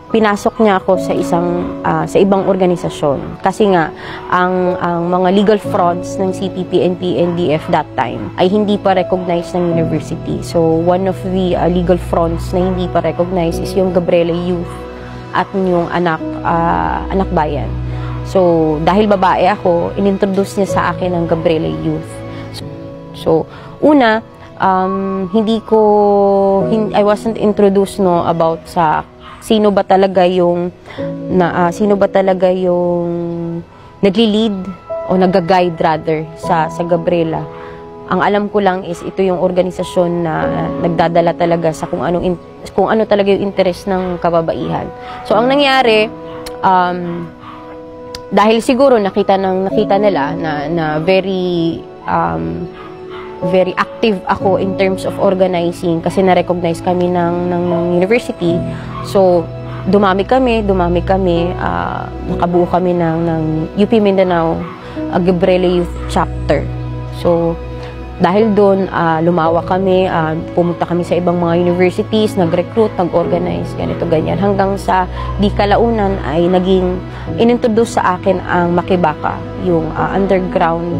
Pinasok niya ako sa ibang organisasyon kasi nga ang mga legal fronts ng CPP and PNDF that time ay hindi pa recognized ng university. So one of the legal fronts na hindi pa recognized is yung Gabriela Youth at yung anak bayan. So dahil babae ako, inintroduce niya sa akin ang Gabriela Youth. So una, I wasn't introduced about sa sino ba talaga yung nagli-lead o nag-guide rather sa Gabriela. Ang alam ko lang is ito yung organisasyon na nagdadala talaga sa kung ano talaga yung interest ng kababaihan. So ang nangyari, dahil siguro nakita nila na very active ako in terms of organizing kasi na-recognize kami ng university. So, dumami kami, nakabuo kami ng UP Mindanao Gabriela Youth Chapter. So, dahil doon, lumawak kami, pumunta kami sa ibang mga universities, nag-recruit, nag-organize, ganito, ganyan. Hanggang sa di kalaunan ay naging inintroduce sa akin ang Makibaka, yung underground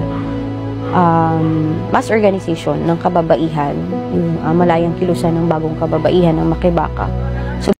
mass organization ng kababaihan, yung malayang kilusan ng bagong kababaihan ng Makibaka.